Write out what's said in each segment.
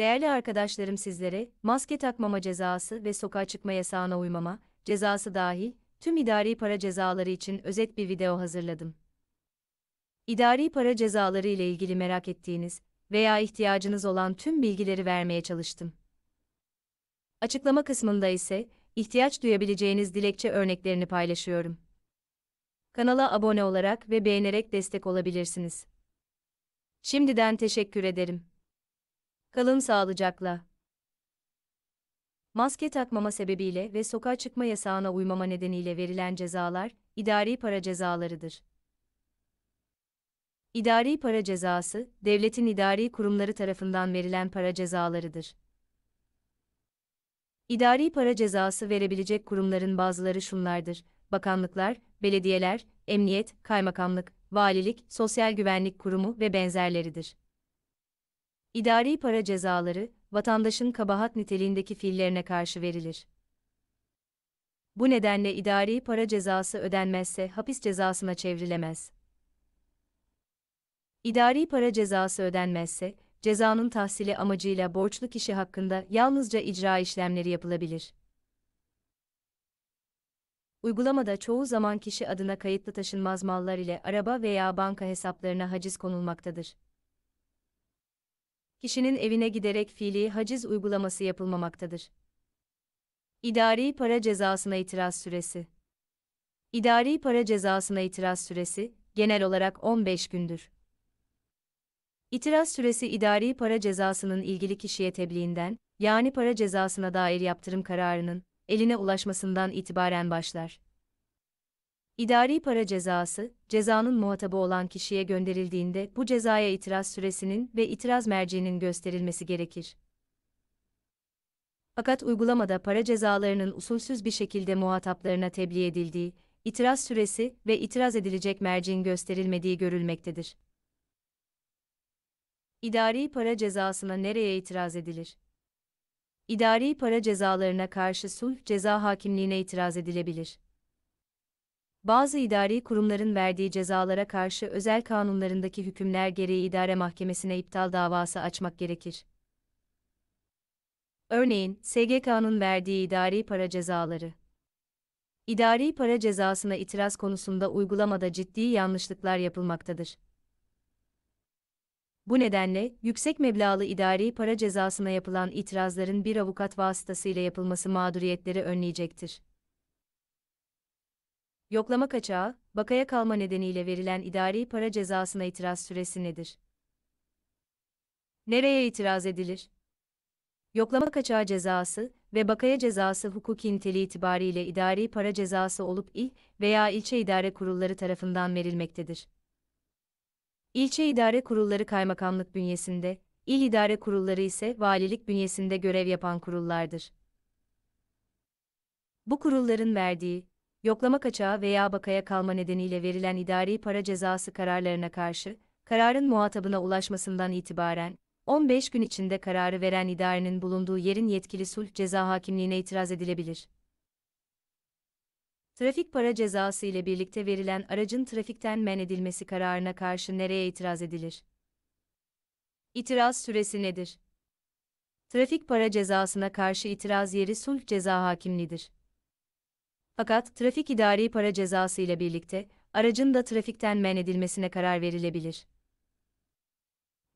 Değerli arkadaşlarım, sizlere maske takmama cezası ve sokağa çıkma yasağına uymama cezası dahil tüm idari para cezaları için özet bir video hazırladım. İdari para cezaları ile ilgili merak ettiğiniz veya ihtiyacınız olan tüm bilgileri vermeye çalıştım. Açıklama kısmında ise ihtiyaç duyabileceğiniz dilekçe örneklerini paylaşıyorum. Kanala abone olarak ve beğenerek destek olabilirsiniz. Şimdiden teşekkür ederim. Kalın sağlıcakla. Maske takmama sebebiyle ve sokağa çıkma yasağına uymama nedeniyle verilen cezalar, idari para cezalarıdır. İdari para cezası, devletin idari kurumları tarafından verilen para cezalarıdır. İdari para cezası verebilecek kurumların bazıları şunlardır: bakanlıklar, belediyeler, emniyet, kaymakamlık, valilik, sosyal güvenlik kurumu ve benzerleridir. İdari para cezaları, vatandaşın kabahat niteliğindeki fiillerine karşı verilir. Bu nedenle idari para cezası ödenmezse hapis cezasına çevrilemez. İdari para cezası ödenmezse, cezanın tahsili amacıyla borçlu kişi hakkında yalnızca icra işlemleri yapılabilir. Uygulamada çoğu zaman kişi adına kayıtlı taşınmaz mallar ile araba veya banka hesaplarına haciz konulmaktadır. Kişinin evine giderek fiili haciz uygulaması yapılmamaktadır. İdari para cezasına itiraz süresi. İdari para cezasına itiraz süresi, genel olarak 15 gündür. İtiraz süresi idari para cezasının ilgili kişiye tebliğinden, yani para cezasına dair yaptırım kararının, eline ulaşmasından itibaren başlar. İdari para cezası, cezanın muhatabı olan kişiye gönderildiğinde bu cezaya itiraz süresinin ve itiraz merciğinin gösterilmesi gerekir. Fakat uygulamada para cezalarının usulsüz bir şekilde muhataplarına tebliğ edildiği, itiraz süresi ve itiraz edilecek merciğin gösterilmediği görülmektedir. İdari para cezasına nereye itiraz edilir? İdari para cezalarına karşı sulh ceza hakimliğine itiraz edilebilir. Bazı idari kurumların verdiği cezalara karşı özel kanunlarındaki hükümler gereği idare mahkemesine iptal davası açmak gerekir. Örneğin, SGK'nın verdiği idari para cezaları. İdari para cezasına itiraz konusunda uygulamada ciddi yanlışlıklar yapılmaktadır. Bu nedenle, yüksek meblağlı idari para cezasına yapılan itirazların bir avukat vasıtasıyla yapılması mağduriyetleri önleyecektir. Yoklama kaçağı, bakaya kalma nedeniyle verilen idari para cezasına itiraz süresi nedir? Nereye itiraz edilir? Yoklama kaçağı cezası ve bakaya cezası hukuki niteliği itibariyle idari para cezası olup il veya ilçe idare kurulları tarafından verilmektedir. İlçe idare kurulları kaymakamlık bünyesinde, il idare kurulları ise valilik bünyesinde görev yapan kurullardır. Bu kurulların verdiği, yoklama kaçağı veya bakaya kalma nedeniyle verilen idari para cezası kararlarına karşı, kararın muhatabına ulaşmasından itibaren, 15 gün içinde kararı veren idarenin bulunduğu yerin yetkili sulh ceza hakimliğine itiraz edilebilir. Trafik para cezası ile birlikte verilen aracın trafikten men edilmesi kararına karşı nereye itiraz edilir? İtiraz süresi nedir? Trafik para cezasına karşı itiraz yeri sulh ceza hakimliğidir. Fakat trafik idari para cezası ile birlikte aracın da trafikten men edilmesine karar verilebilir.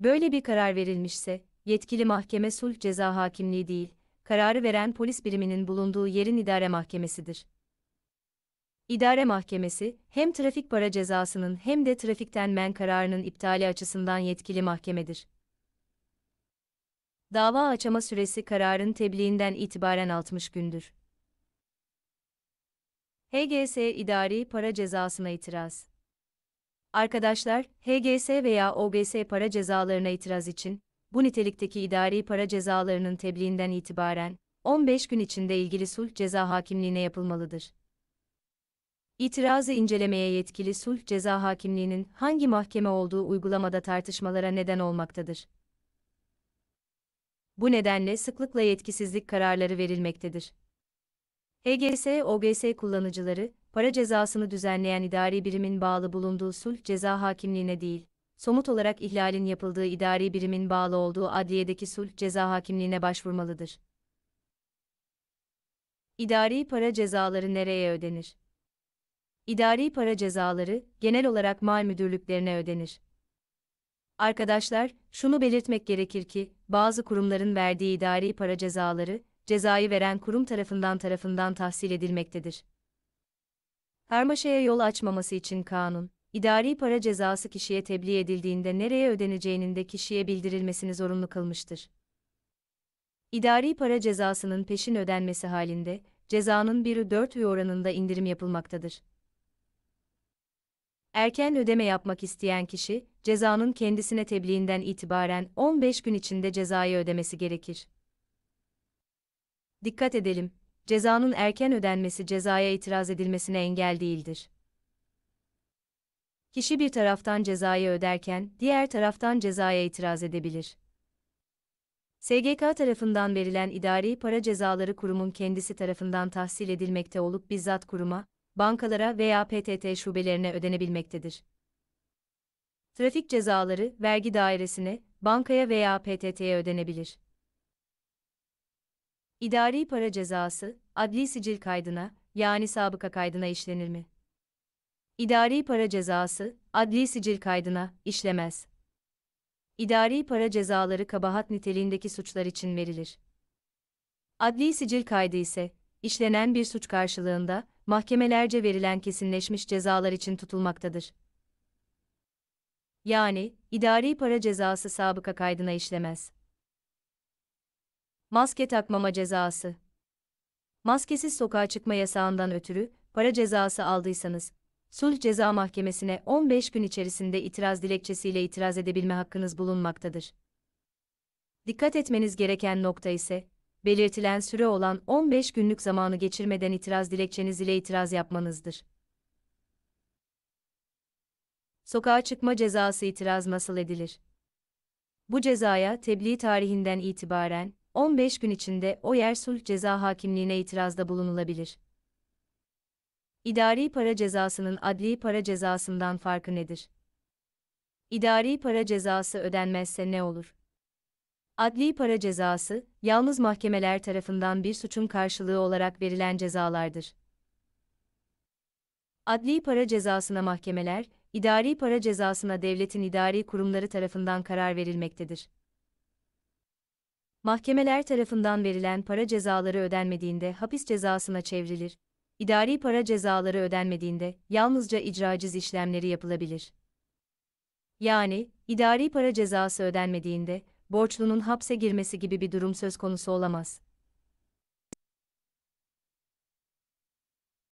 Böyle bir karar verilmişse, yetkili mahkeme sulh ceza hakimliği değil, kararı veren polis biriminin bulunduğu yerin idare mahkemesidir. İdare mahkemesi, hem trafik para cezasının hem de trafikten men kararının iptali açısından yetkili mahkemedir. Dava açama süresi kararın tebliğinden itibaren 60 gündür. HGS idari para cezasına itiraz. Arkadaşlar, HGS veya OGS para cezalarına itiraz için, bu nitelikteki idari para cezalarının tebliğinden itibaren, 15 gün içinde ilgili sulh ceza hakimliğine yapılmalıdır. İtirazı incelemeye yetkili sulh ceza hakimliğinin hangi mahkeme olduğu uygulamada tartışmalara neden olmaktadır. Bu nedenle sıklıkla yetkisizlik kararları verilmektedir. HGS, OGS kullanıcıları, para cezasını düzenleyen idari birimin bağlı bulunduğu sulh ceza hakimliğine değil, somut olarak ihlalin yapıldığı idari birimin bağlı olduğu adliyedeki sulh ceza hakimliğine başvurmalıdır. İdari para cezaları nereye ödenir? İdari para cezaları, genel olarak mal müdürlüklerine ödenir. Arkadaşlar, şunu belirtmek gerekir ki, bazı kurumların verdiği idari para cezaları, cezayı veren kurum tarafından tahsil edilmektedir. Karmaşaya yol açmaması için kanun, idari para cezası kişiye tebliğ edildiğinde nereye ödeneceğinin de kişiye bildirilmesini zorunlu kılmıştır. İdari para cezasının peşin ödenmesi halinde, cezanın 1/4 oranında indirim yapılmaktadır. Erken ödeme yapmak isteyen kişi, cezanın kendisine tebliğinden itibaren 15 gün içinde cezayı ödemesi gerekir. Dikkat edelim, cezanın erken ödenmesi cezaya itiraz edilmesine engel değildir. Kişi bir taraftan cezayı öderken, diğer taraftan cezaya itiraz edebilir. SGK tarafından verilen idari para cezaları kurumun kendisi tarafından tahsil edilmekte olup bizzat kuruma, bankalara veya PTT şubelerine ödenebilmektedir. Trafik cezaları, vergi dairesine, bankaya veya PTT'ye ödenebilir. İdari para cezası, adli sicil kaydına, yani sabıka kaydına işlenir mi? İdari para cezası, adli sicil kaydına işlemez. İdari para cezaları kabahat niteliğindeki suçlar için verilir. Adli sicil kaydı ise, işlenen bir suç karşılığında, mahkemelerce verilen kesinleşmiş cezalar için tutulmaktadır. Yani, idari para cezası sabıka kaydına işlemez. Maske takmama cezası. Maskesiz sokağa çıkma yasağından ötürü, para cezası aldıysanız, Sulh Ceza Mahkemesi'ne 15 gün içerisinde itiraz dilekçesiyle itiraz edebilme hakkınız bulunmaktadır. Dikkat etmeniz gereken nokta ise, belirtilen süre olan 15 günlük zamanı geçirmeden itiraz dilekçeniz ile itiraz yapmanızdır. Sokağa çıkma cezası itiraz nasıl edilir? Bu cezaya tebliğ tarihinden itibaren 15 gün içinde o yer sulh ceza hakimliğine itirazda bulunulabilir. İdari para cezasının adli para cezasından farkı nedir? İdari para cezası ödenmezse ne olur? Adli para cezası, yalnız mahkemeler tarafından bir suçun karşılığı olarak verilen cezalardır. Adli para cezasına mahkemeler, idari para cezasına devletin idari kurumları tarafından karar verilmektedir. Mahkemeler tarafından verilen para cezaları ödenmediğinde hapis cezasına çevrilir. İdari para cezaları ödenmediğinde yalnızca icraciz işlemleri yapılabilir. Yani, idari para cezası ödenmediğinde borçlunun hapse girmesi gibi bir durum söz konusu olamaz.